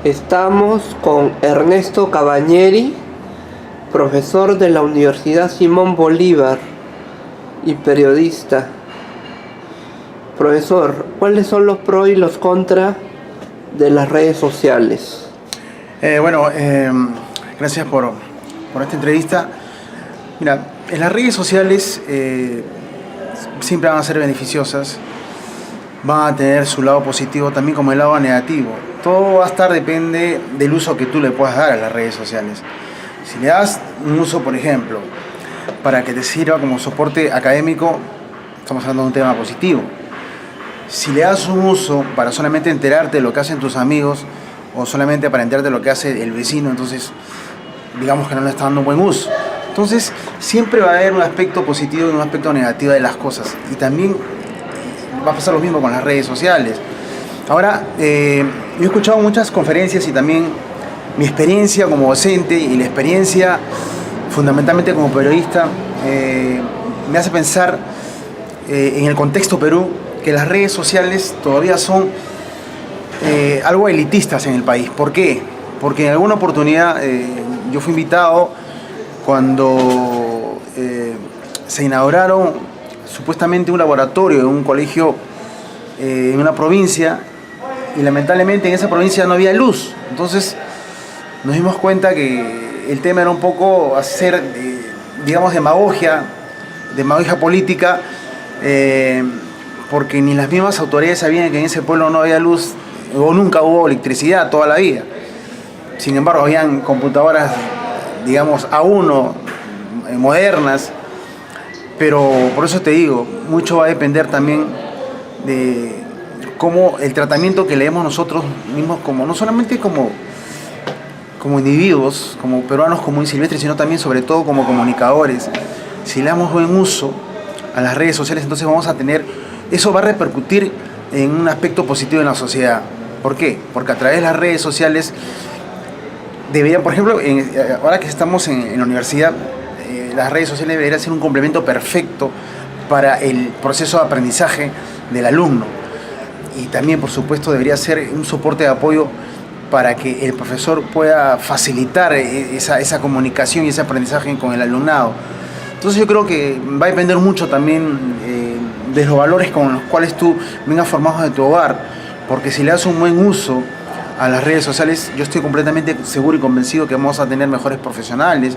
Estamos con Ernesto Cabañeri, profesor de la Universidad Simón Bolívar y periodista. Profesor, ¿cuáles son los pros y los contras de las redes sociales? Gracias por esta entrevista. Mira, en las redes sociales siempre van a ser beneficiosas, van a tener su lado positivo también como el lado negativo. Todo va a estar, depende del uso que tú le puedas dar a las redes sociales. Si le das un uso, por ejemplo, para que te sirva como soporte académico, estamos hablando de un tema positivo. Si le das un uso para solamente enterarte de lo que hacen tus amigos o solamente para enterarte de lo que hace el vecino, entonces digamos que no le está dando un buen uso. Entonces siempre va a haber un aspecto positivo y un aspecto negativo de las cosas. Y también va a pasar lo mismo con las redes sociales. Ahora, yo he escuchado muchas conferencias y también mi experiencia como docente y la experiencia fundamentalmente como periodista me hace pensar en el contexto Perú que las redes sociales todavía son algo elitistas en el país. ¿Por qué? Porque en alguna oportunidad yo fui invitado cuando se inauguraron supuestamente un laboratorio en un colegio en una provincia y lamentablemente en esa provincia no había luz. Entonces nos dimos cuenta que el tema era un poco hacer, digamos, demagogia política, porque ni las mismas autoridades sabían que en ese pueblo no había luz o nunca hubo electricidad toda la vida. Sin embargo, habían computadoras, digamos, A1, modernas, pero por eso te digo, mucho va a depender también de cómo el tratamiento que le demos nosotros mismos, como no solamente como individuos, como peruanos común y silvestres, sino también sobre todo como comunicadores. Si le damos buen uso a las redes sociales, entonces vamos a tener, eso va a repercutir en un aspecto positivo en la sociedad. ¿Por qué? Porque a través de las redes sociales debería, por ejemplo, ahora que estamos en la universidad, las redes sociales deberían ser un complemento perfecto para el proceso de aprendizaje del alumno. Y también, por supuesto, debería ser un soporte de apoyo para que el profesor pueda facilitar esa comunicación y ese aprendizaje con el alumnado. Entonces yo creo que va a depender mucho también de los valores con los cuales tú vengas formado de tu hogar, porque si le das un buen uso a las redes sociales, yo estoy completamente seguro y convencido que vamos a tener mejores profesionales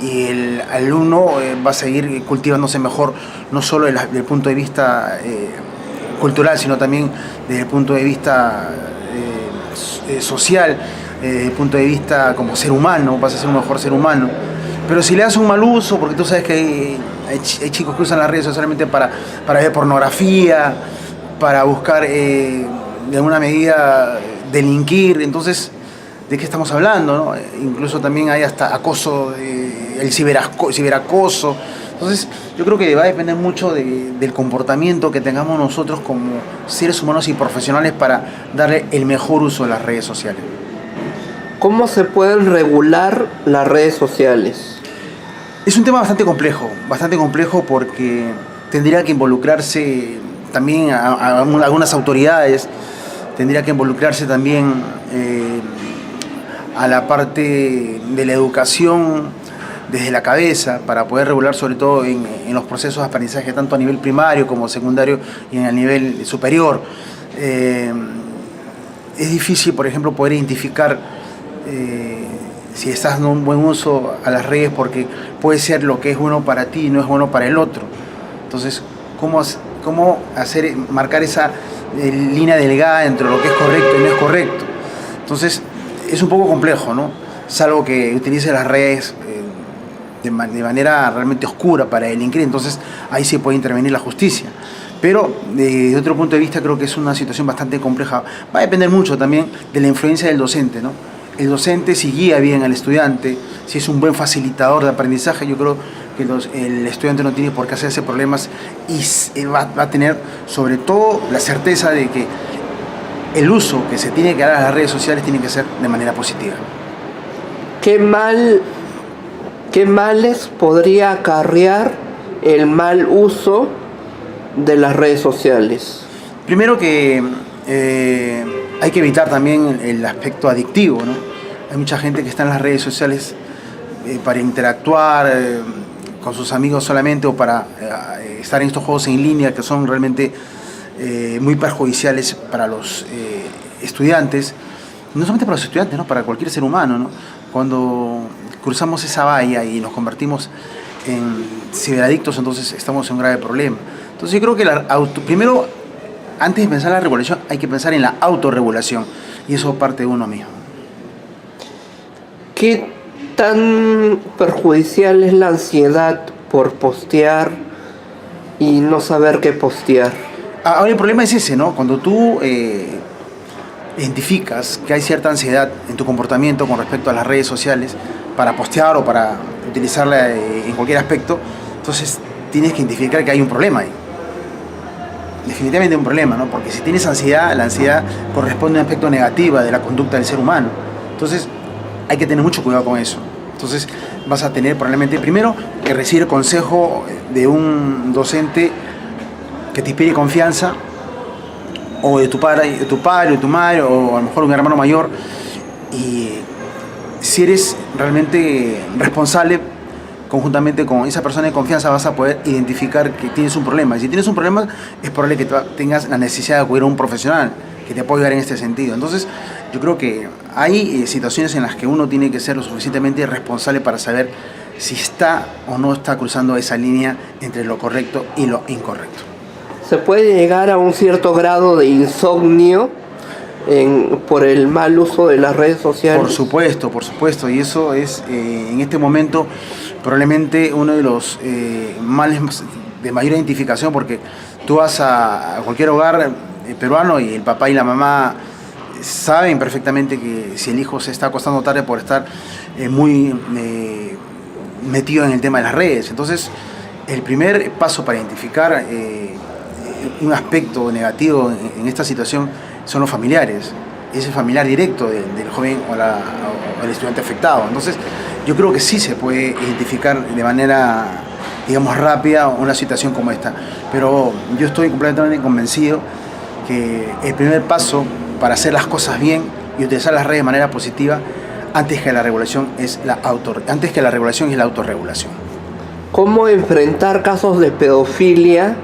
y el alumno va a seguir cultivándose mejor, no solo desde el punto de vista cultural, sino también desde el punto de vista social, desde el punto de vista como ser humano, vas a ser un mejor ser humano. Pero si le das un mal uso, porque tú sabes que hay chicos que usan las redes solamente para ver pornografía, para buscar de alguna medida delinquir, entonces ¿de qué estamos hablando, no? Incluso también hay hasta acoso, el ciberacoso. Entonces yo creo que va a depender mucho del comportamiento que tengamos nosotros como seres humanos y profesionales para darle el mejor uso a las redes sociales. ¿Cómo se pueden regular las redes sociales? Es un tema bastante complejo porque tendría que involucrarse también a algunas autoridades, tendría que involucrarse también a la parte de la educación desde la cabeza para poder regular sobre todo en los procesos de aprendizaje tanto a nivel primario como secundario y en el nivel superior. Es difícil, por ejemplo, poder identificar si estás dando un buen uso a las redes porque puede ser lo que es bueno para ti y no es bueno para el otro. Entonces, ¿cómo marcar esa línea delgada entre lo que es correcto y no es correcto? Entonces, es un poco complejo, ¿no? Salvo que utilice las redes de manera realmente oscura para delinquir, entonces ahí sí puede intervenir la justicia. Pero desde otro punto de vista creo que es una situación bastante compleja. Va a depender mucho también de la influencia del docente, ¿no? El docente, si guía bien al estudiante, si es un buen facilitador de aprendizaje, yo creo que el estudiante no tiene por qué hacerse problemas y va a tener sobre todo la certeza de que el uso que se tiene que dar a las redes sociales tiene que ser de manera positiva. ¿Qué males podría acarrear el mal uso de las redes sociales? Primero que hay que evitar también el aspecto adictivo, ¿no? Hay mucha gente que está en las redes sociales para interactuar con sus amigos solamente, o para estar en estos juegos en línea que son realmente muy perjudiciales para los estudiantes. No solamente para los estudiantes, ¿no? Para cualquier ser humano, ¿no? Cuando cruzamos esa valla y nos convertimos en ciberadictos, entonces estamos en un grave problema. Entonces yo creo que primero, antes de pensar en la regulación, hay que pensar en la autorregulación, y eso parte de uno mismo. ¿Qué tan perjudicial es la ansiedad por postear y no saber qué postear? Ahora el problema es ese, ¿no? Cuando tú identificas que hay cierta ansiedad en tu comportamiento con respecto a las redes sociales para postear o para utilizarla en cualquier aspecto, entonces tienes que identificar que hay un problema ahí. Definitivamente un problema, ¿no? Porque si tienes ansiedad, la ansiedad corresponde a un aspecto negativo de la conducta del ser humano. Entonces hay que tener mucho cuidado con eso. Entonces vas a tener probablemente primero que recibir consejo de un docente que te inspire confianza, o de tu padre, o de tu madre, o a lo mejor un hermano mayor. Y si eres realmente responsable, conjuntamente con esa persona de confianza vas a poder identificar que tienes un problema. Y si tienes un problema, es probable que tengas la necesidad de acudir a un profesional que te pueda ayudar en este sentido. Entonces, yo creo que hay situaciones en las que uno tiene que ser lo suficientemente responsable para saber si está o no está cruzando esa línea entre lo correcto y lo incorrecto. ¿Se puede llegar a un cierto grado de insomnio por el mal uso de las redes sociales? Por supuesto, y eso es en este momento probablemente uno de los males de mayor identificación, porque tú vas a cualquier hogar peruano y el papá y la mamá saben perfectamente que si el hijo se está acostando tarde por estar muy metido en el tema de las redes. Entonces, el primer paso para identificar un aspecto negativo en esta situación son los familiares. Es el familiar directo del joven o el estudiante afectado. Entonces, yo creo que sí se puede identificar de manera, digamos, rápida una situación como esta. Pero yo estoy completamente convencido que el primer paso para hacer las cosas bien y utilizar las redes de manera positiva, antes que la regulación es la autorregulación. ¿Cómo enfrentar casos de pedofilia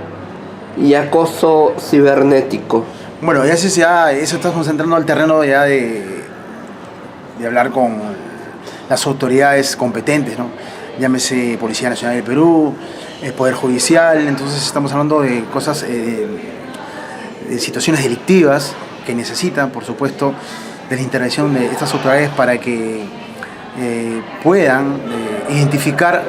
y acoso cibernético? Bueno, eso está concentrando al terreno ya de hablar con las autoridades competentes, ¿no? Llámese Policía Nacional del Perú, el Poder Judicial. Entonces estamos hablando de cosas, de situaciones delictivas que necesitan, por supuesto, de la intervención de estas autoridades para que puedan identificar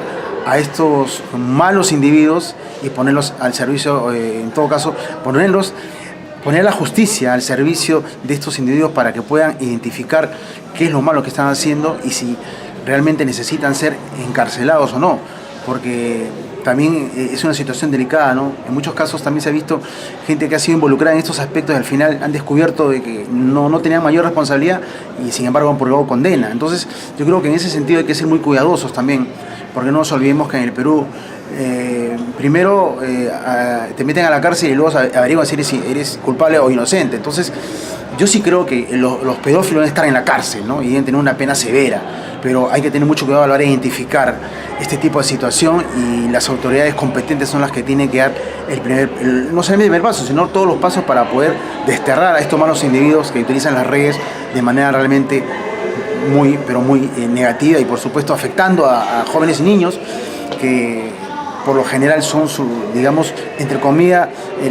a estos malos individuos y ponerlos al servicio, en todo caso, poner la justicia al servicio de estos individuos para que puedan identificar qué es lo malo que están haciendo y si realmente necesitan ser encarcelados o no, porque también es una situación delicada, ¿no? En muchos casos también se ha visto gente que ha sido involucrada en estos aspectos y al final han descubierto de que no tenían mayor responsabilidad y sin embargo han purgado condena. Entonces yo creo que en ese sentido hay que ser muy cuidadosos también, porque no nos olvidemos que en el Perú primero te meten a la cárcel y luego averiguan si eres culpable o inocente. Entonces yo sí creo que los pedófilos deben estar en la cárcel, ¿no? Y deben tener una pena severa, pero hay que tener mucho cuidado a la hora de identificar este tipo de situación, y las autoridades competentes son las que tienen que dar no solamente el primer paso, sino todos los pasos para poder desterrar a estos malos individuos que utilizan las redes de manera realmente muy negativa, y por supuesto afectando a jóvenes y niños que por lo general son, digamos, entre comillas,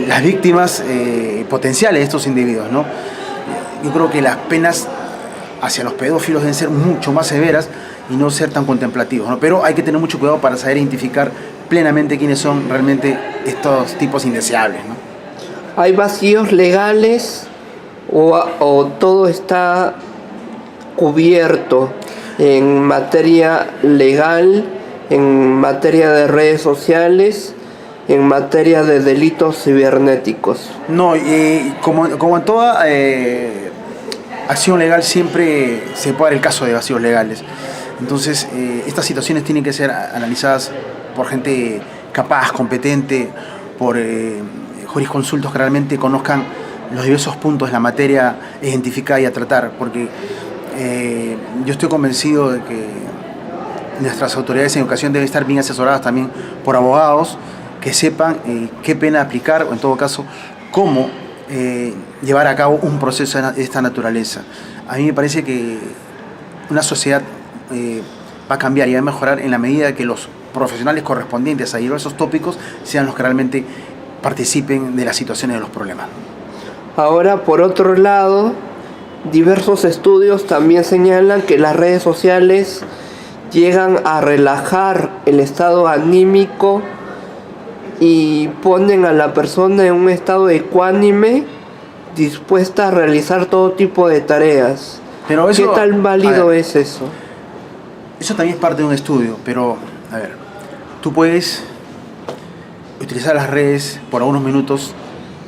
las víctimas potenciales de estos individuos, ¿no? Yo creo que las penas hacia los pedófilos deben ser mucho más severas y no ser tan contemplativos, ¿no? Pero hay que tener mucho cuidado para saber identificar plenamente quiénes son realmente estos tipos indeseables, ¿no? ¿Hay vacíos legales o todo está cubierto en materia legal, en materia de redes sociales, en materia de delitos cibernéticos? No, como en toda acción legal siempre se puede dar el caso de vacíos legales. Entonces estas situaciones tienen que ser analizadas por gente capaz, competente, por jurisconsultos que realmente conozcan los diversos puntos de la materia a identificar y a tratar, porque yo estoy convencido de que nuestras autoridades en educación deben estar bien asesoradas también por abogados que sepan qué pena aplicar o en todo caso cómo llevar a cabo un proceso de esta naturaleza. A mí me parece que una sociedad va a cambiar y va a mejorar en la medida que los profesionales correspondientes a diversos tópicos sean los que realmente participen de las situaciones de los problemas. Ahora, por otro lado, diversos estudios también señalan que las redes sociales llegan a relajar el estado anímico y ponen a la persona en un estado ecuánime, dispuesta a realizar todo tipo de tareas. Pero eso, ¿qué tan válido es eso? Eso también es parte de un estudio, pero a ver, tú puedes utilizar las redes por algunos minutos,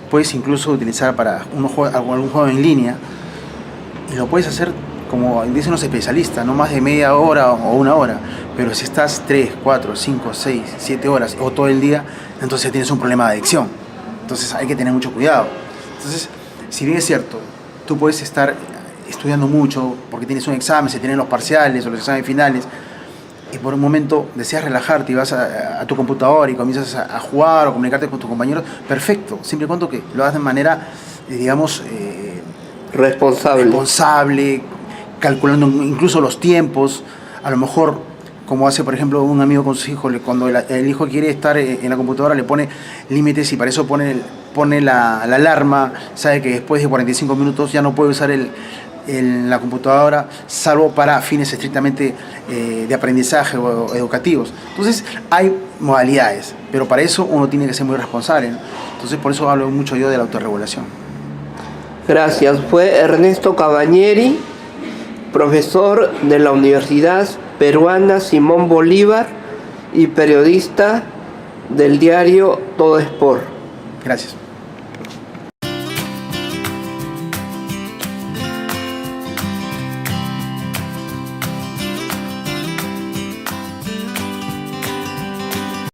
puedes incluso utilizar para algún juego en línea, y lo puedes hacer como dicen los especialistas, no más de media hora o una hora. Pero si estás 3, 4, 5, 6, 7 horas o todo el día, entonces tienes un problema de adicción. Entonces hay que tener mucho cuidado. Entonces, si bien es cierto, tú puedes estar estudiando mucho porque tienes un examen, se tienen los parciales o los exámenes finales, y por un momento deseas relajarte y vas a tu computadora y comienzas a jugar o comunicarte con tus compañeros, perfecto, siempre y cuando que lo hagas de manera, digamos, responsable, calculando incluso los tiempos. A lo mejor, como hace por ejemplo un amigo con su hijo, cuando el hijo quiere estar en la computadora le pone límites y para eso pone la alarma, sabe que después de 45 minutos ya no puede usar la computadora, salvo para fines estrictamente de aprendizaje o educativos. Entonces hay modalidades, pero para eso uno tiene que ser muy responsable, ¿no? Entonces por eso hablo mucho yo de la autorregulación. Gracias. Fue Ernesto Cabañeri, profesor de la Universidad Peruana Simón Bolívar y periodista del diario Todo Sport. Gracias.